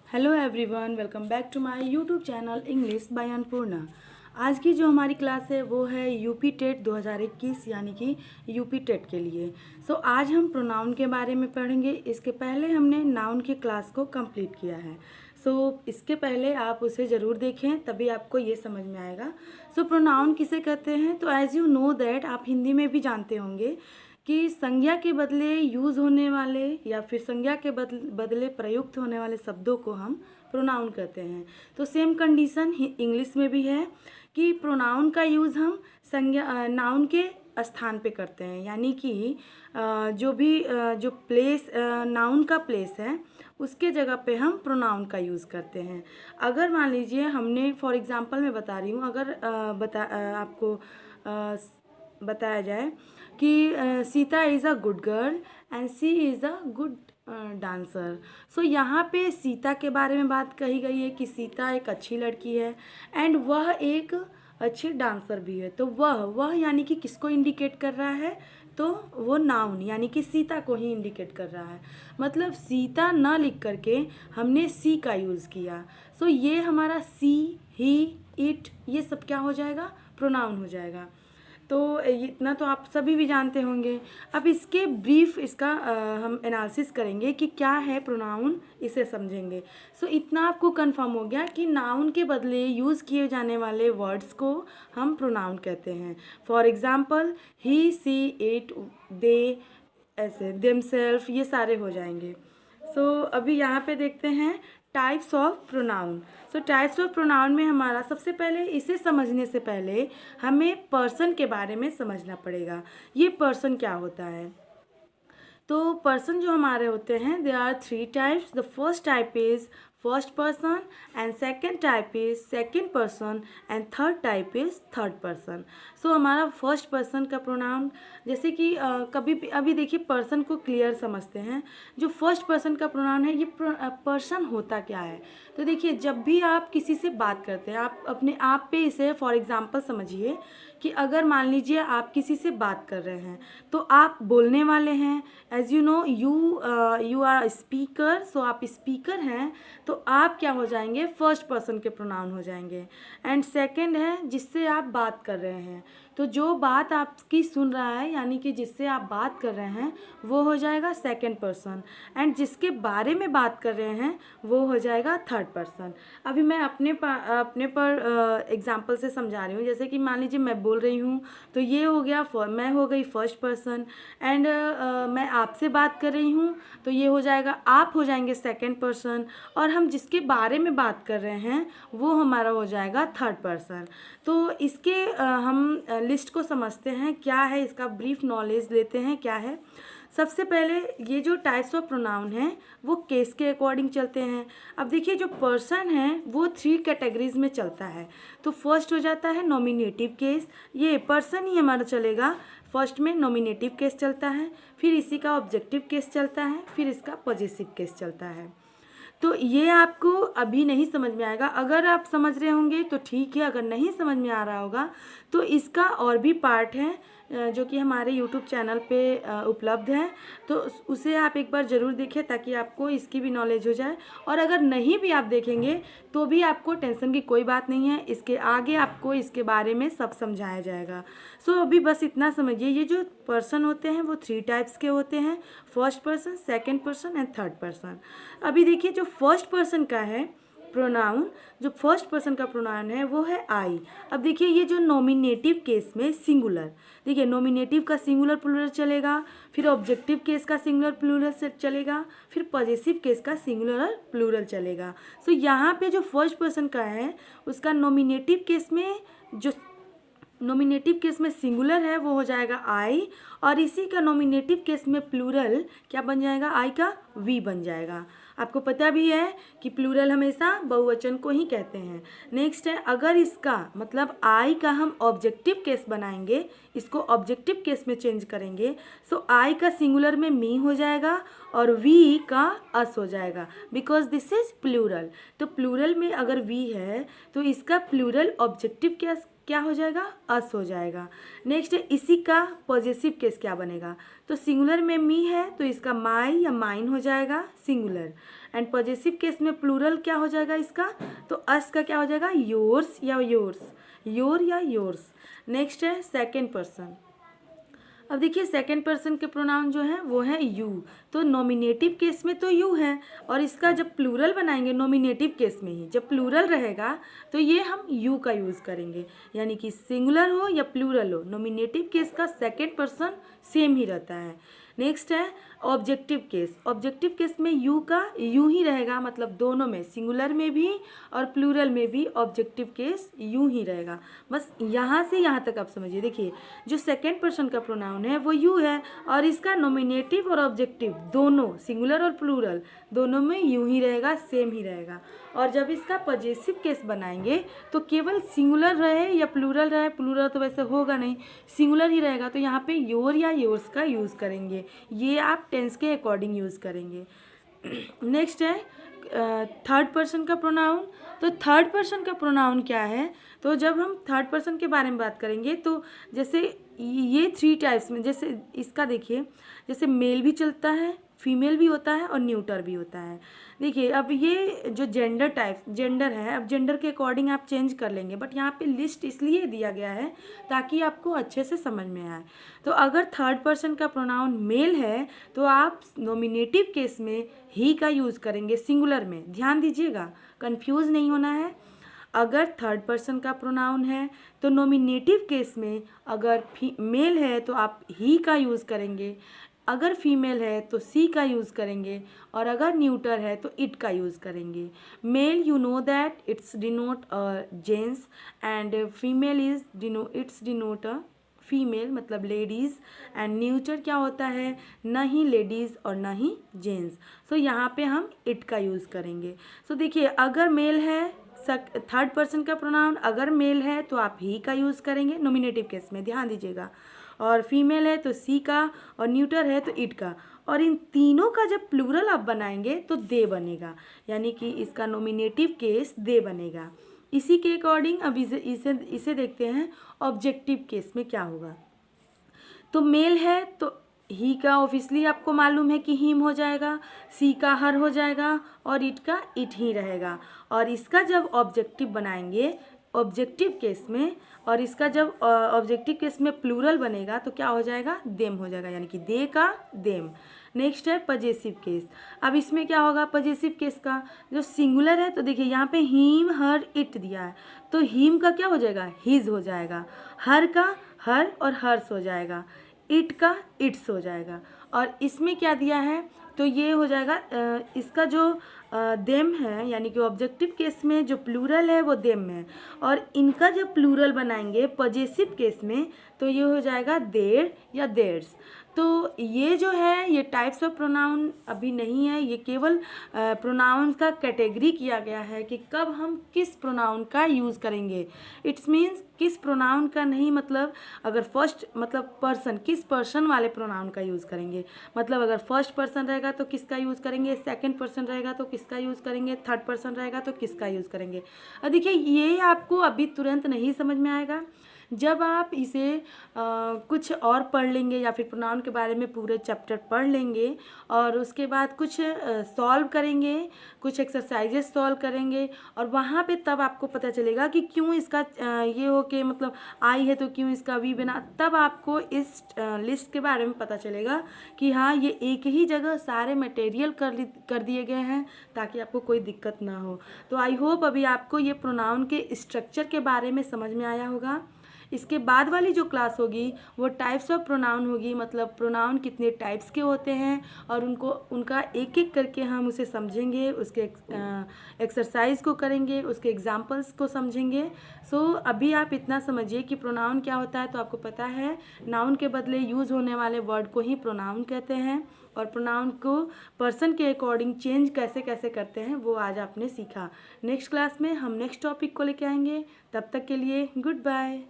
Hello everyone, welcome back to my YouTube channel English by Annapurna. आज की जो हमारी क्लास है वो है यूपी टेट 2021 यानी कि यूपी टेट के लिए। आज हम प्रोनाउन के बारे में पढ़ेंगे। इसके पहले हमने नाउन की क्लास को कंप्लीट किया है। इसके पहले आप उसे ज़रूर देखें, तभी आपको ये समझ में आएगा। प्रोनाउन किसे कहते हैं? तो एज़ यू नो दैट, आप हिंदी में भी जानते होंगे कि संज्ञा के बदले यूज़ होने वाले या फिर संज्ञा के बदले प्रयुक्त होने वाले शब्दों को हम प्रोनाउन कहते हैं। तो सेम कंडीशन इंग्लिश में भी है कि प्रोनाउन का यूज़ हम संज्ञा नाउन के स्थान पे करते हैं, यानी कि जो प्लेस नाउन का प्लेस है उसके जगह पे हम प्रोनाउन का यूज़ करते हैं। अगर मान लीजिए हमने फॉर एग्जांपल मैं बता रही हूँ, अगर आपको बताया जाए कि Sita is a good girl and she is a good dancer. यहाँ पे सीता के बारे में बात कही गई है कि सीता एक अच्छी लड़की है एंड वह एक अच्छी डांसर भी है। तो वह यानी कि किसको इंडिकेट कर रहा है? तो वो नाउन यानी कि सीता को ही इंडिकेट कर रहा है। मतलब सीता न लिख करके हमने सी का यूज़ किया। ये हमारा सी, ही, इट, ये सब क्या हो जाएगा? प्रोनाउन हो जाएगा। तो इतना तो आप सभी भी जानते होंगे। अब इसके ब्रीफ इसका हम एनालिसिस करेंगे कि क्या है प्रोनाउन, इसे समझेंगे। इतना आपको कंफर्म हो गया कि नाउन के बदले यूज़ किए जाने वाले वर्ड्स को हम प्रोनाउन कहते हैं। For example he, she, it, they, ऐसे देमसेल्फ, ये सारे हो जाएंगे। अभी यहाँ पे देखते हैं types of pronoun. Types of pronoun में हमारा सबसे पहले, इसे समझने से पहले हमें पर्सन के बारे में समझना पड़ेगा। ये पर्सन क्या होता है? तो पर्सन जो हमारे होते हैं, they are 3 types. The first type is first person and second type is second person and third type is third person. हमारा फर्स्ट पर्सन का प्रोनाउन, जैसे कि कभी भी अभी देखिए पर्सन को क्लियर समझते हैं। जो फर्स्ट पर्सन का प्रोनाउन है, ये पर्सन होता क्या है? तो देखिए, जब भी आप किसी से बात करते हैं, आप अपने आप पे इसे फॉर एग्जांपल समझिए कि अगर मान लीजिए आप किसी से बात कर रहे हैं तो आप बोलने वाले हैं। As you know, you are speaker. आप स्पीकर हैं तो आप क्या हो जाएंगे? फर्स्ट पर्सन के प्रोनाउन हो जाएंगे। एंड सेकंड है जिससे आप बात कर रहे हैं, तो जो बात आपकी सुन रहा है यानी कि जिससे आप बात कर रहे हैं वो हो जाएगा सेकंड पर्सन। एंड जिसके बारे में बात कर रहे हैं वो हो जाएगा थर्ड पर्सन। अभी मैं अपने पर एग्जांपल से समझा रही हूँ। जैसे कि मान लीजिए मैं बोल रही हूँ तो ये हो गया, मैं हो गई फर्स्ट पर्सन। एंड मैं आपसे बात कर रही हूँ तो ये हो जाएगा, आप हो जाएंगे सेकंड पर्सन। और हम जिसके बारे में बात कर रहे हैं वो हमारा हो जाएगा थर्ड पर्सन। तो इसके हम लिस्ट को समझते हैं, क्या है इसका ब्रीफ नॉलेज लेते हैं। क्या है? सबसे पहले ये जो टाइप्स ऑफ प्रोनाउन हैं वो केस के अकॉर्डिंग चलते हैं। अब देखिए, जो पर्सन है वो 3 कैटेगरीज में चलता है। तो फर्स्ट हो जाता है नॉमिनेटिव केस। ये पर्सन ही हमारा चलेगा। फर्स्ट में नॉमिनेटिव केस चलता है, फिर इसी का ऑब्जेक्टिव केस चलता है, फिर इसका पॉजिटिव केस चलता है। तो ये आपको अभी नहीं समझ में आएगा। अगर आप समझ रहे होंगे तो ठीक है, अगर नहीं समझ में आ रहा होगा तो इसका और भी पार्ट है जो कि हमारे यूट्यूब चैनल पे उपलब्ध है। तो उसे आप एक बार ज़रूर देखें ताकि आपको इसकी भी नॉलेज हो जाए। और अगर नहीं भी आप देखेंगे तो भी आपको टेंशन की कोई बात नहीं है, इसके आगे आपको इसके बारे में सब समझाया जाएगा। अभी बस इतना समझिए, ये जो पर्सन होते हैं वो 3 टाइप्स के होते हैं, first person, second person and third person. अभी देखिए, जो फर्स्ट पर्सन का है प्रोनाउन, जो फर्स्ट पर्सन का प्रोनाउन है वो है आई। अब देखिए, ये जो नॉमिनेटिव केस में सिंगुलर, देखिए नॉमिनेटिव का सिंगुलर प्लूरल चलेगा, फिर ऑब्जेक्टिव केस का सिंगुलर प्लूरल से चलेगा, फिर पॉजिटिव केस का सिंगुलर प्लूरल चलेगा। यहाँ पे जो फर्स्ट पर्सन का है उसका नॉमिनेटिव केस में सिंगुलर है वो हो जाएगा आई, और इसी का नॉमिनेटिव केस में प्लूरल क्या बन जाएगा? आई का वी बन जाएगा। आपको पता भी है कि प्लूरल हमेशा बहुवचन को ही कहते हैं। नेक्स्ट है, अगर इसका मतलब आई का हम ऑब्जेक्टिव केस बनाएंगे, इसको ऑब्जेक्टिव केस में चेंज करेंगे, आई का सिंगुलर में मी हो जाएगा और वी का अस हो जाएगा, बिकॉज दिस इज प्लूरल। तो प्लूरल में अगर वी है तो इसका प्लूरल ऑब्जेक्टिव क्या हो जाएगा, अस हो जाएगा। नेक्स्ट है इसी का पॉजेसिव केस क्या बनेगा, तो सिंगुलर में मी है तो इसका माई या माइन हो जाएगा सिंगुलर, एंड पॉजेसिव केस में प्लूरल क्या हो जाएगा इसका, तो अस का क्या हो जाएगा, योर्स या योर्स, योर या योर्स। नेक्स्ट है सेकेंड पर्सन। अब देखिए सेकेंड पर्सन के प्रोनाउन जो है वो है यू, तो नॉमिनेटिव केस में तो यू है, और इसका जब प्लूरल बनाएंगे नॉमिनेटिव केस में ही जब प्लूरल रहेगा तो ये हम यू का यूज़ करेंगे, यानी कि सिंगुलर हो या प्लूरल हो नॉमिनेटिव केस का सेकेंड पर्सन सेम ही रहता है। नेक्स्ट है ऑब्जेक्टिव केस। ऑब्जेक्टिव केस में यू का यू ही रहेगा, मतलब दोनों में सिंगुलर में भी और प्लूरल में भी ऑब्जेक्टिव केस यू ही रहेगा। बस यहाँ से यहाँ तक आप समझिए। देखिए जो सेकेंड पर्सन का प्रोनाउन है वो यू है, और इसका नॉमिनेटिव और ऑब्जेक्टिव दोनों सिंगुलर और प्लूरल दोनों में यू ही रहेगा, सेम ही रहेगा। और जब इसका पॉजेसिव केस बनाएंगे तो केवल सिंगुलर रहे या प्लूरल रहे, प्लूरल तो वैसे होगा नहीं, सिंगुलर ही रहेगा, तो यहाँ पे योर या योर्स का यूज़ करेंगे। ये आप टेंस के अकॉर्डिंग यूज़ करेंगे। नेक्स्ट है थर्ड पर्सन का प्रोनाउन। तो थर्ड पर्सन का प्रोनाउन क्या है, तो जब हम थर्ड पर्सन के बारे में बात करेंगे तो जैसे ये थ्री टाइप्स में, जैसे इसका देखिए, जैसे मेल भी चलता है, फीमेल भी होता है और न्यूटर भी होता है। देखिए अब ये जो जेंडर है, अब जेंडर के अकॉर्डिंग आप चेंज कर लेंगे, बट यहाँ पे लिस्ट इसलिए दिया गया है ताकि आपको अच्छे से समझ में आए। तो अगर थर्ड पर्सन का प्रोनाउन मेल है तो आप नॉमिनेटिव केस में ही का यूज़ करेंगे सिंगुलर में, ध्यान दीजिएगा, कंफ्यूज नहीं होना है। अगर थर्ड पर्सन का प्रोनाउन है तो नॉमिनेटिव केस में अगर मेल है तो आप ही का यूज़ करेंगे, अगर फीमेल है तो सी का यूज़ करेंगे, और अगर न्यूटर है तो इट का यूज़ करेंगे। Male you know that it's denote gents, and female it's denote female मतलब लेडीज़, एंड न्यूटर क्या होता है, ना ही लेडीज़ और ना ही जेंट्स। सो यहाँ पे हम इट का यूज़ करेंगे। सो देखिए अगर मेल है थर्ड पर्सन का प्रोनाउन अगर मेल है तो आप ही का यूज़ करेंगे नॉमिनेटिव केस में, ध्यान दीजिएगा, और फीमेल है तो सी का, और न्यूटर है तो इट का, और इन तीनों का जब प्लूरल आप बनाएंगे तो दे बनेगा, यानी कि इसका नॉमिनेटिव केस दे बनेगा। इसी के अकॉर्डिंग अब इसे देखते हैं ऑब्जेक्टिव केस में क्या होगा। तो मेल है तो ही का ऑब्वियसली आपको मालूम है कि हिम हो जाएगा, सी का हर हो जाएगा, और इट का इट ही रहेगा। और इसका जब ऑब्जेक्टिव बनाएंगे ऑब्जेक्टिव केस में, और इसका जब ऑब्जेक्टिव केस में प्लूरल बनेगा तो क्या हो जाएगा, देम हो जाएगा, यानी कि दे का देम। नेक्स्ट है पजेसिव केस। अब इसमें क्या होगा, पजेसिव केस का जो सिंगुलर है, तो देखिए यहाँ पे हिम हर इट दिया है, तो हिम का क्या हो जाएगा, हिज हो जाएगा, हर का हर और हर्स हो जाएगा, इट का इट्स हो जाएगा। और इसमें क्या दिया है, तो ये हो जाएगा इसका जो देम है, यानी कि ऑब्जेक्टिव केस में जो प्लूरल है वो देम है, और इनका जब प्लूरल बनाएंगे पजेसिव केस में तो ये हो जाएगा देर या देर्स। तो ये जो है ये टाइप्स ऑफ प्रोनाउन अभी नहीं है, ये केवल प्रोनाउन का कैटेगरी किया गया है कि कब हम किस प्रोनाउन का यूज़ करेंगे। इट्स मीन्स किस प्रोनाउन का नहीं, मतलब अगर फर्स्ट मतलब पर्सन, किस पर्सन वाले प्रोनाउन का यूज़ करेंगे, मतलब अगर फर्स्ट पर्सन रहेगा तो किसका यूज़ करेंगे, सेकंड पर्सन रहेगा तो किसका यूज़ करेंगे, थर्ड पर्सन रहेगा तो किसका यूज़ करेंगे। और देखिए ये आपको अभी तुरंत नहीं समझ में आएगा, जब आप इसे कुछ और पढ़ लेंगे या फिर प्रोनाउन के बारे में पूरे चैप्टर पढ़ लेंगे और उसके बाद कुछ सॉल्व करेंगे, कुछ एक्सरसाइजेस सॉल्व करेंगे, और वहाँ पे तब आपको पता चलेगा कि क्यों इसका ये हो के मतलब आई है तो क्यों इसका वी बना। तब आपको इस लिस्ट के बारे में पता चलेगा कि हाँ ये एक ही जगह सारे मटेरियल कर दिए गए हैं ताकि आपको कोई दिक्कत ना हो। तो आई होप अभी आपको ये प्रोनाउन के स्ट्रक्चर के बारे में समझ में आया होगा। इसके बाद वाली जो क्लास होगी वो टाइप्स ऑफ प्रोनाउन होगी, मतलब प्रोनाउन कितने टाइप्स के होते हैं और उनका एक एक करके हम उसे समझेंगे, उसके एक्सरसाइज को करेंगे, उसके एग्जाम्पल्स को समझेंगे। सो अभी आप इतना समझिए कि प्रोनाउन क्या होता है। तो आपको पता है नाउन के बदले यूज़ होने वाले वर्ड को ही प्रोनाउन कहते हैं, और प्रोनाउन को पर्सन के अकॉर्डिंग चेंज कैसे कैसे करते हैं वो आज आपने सीखा। नेक्स्ट क्लास में हम नेक्स्ट टॉपिक को लेके आएंगे। तब तक के लिए गुड बाय।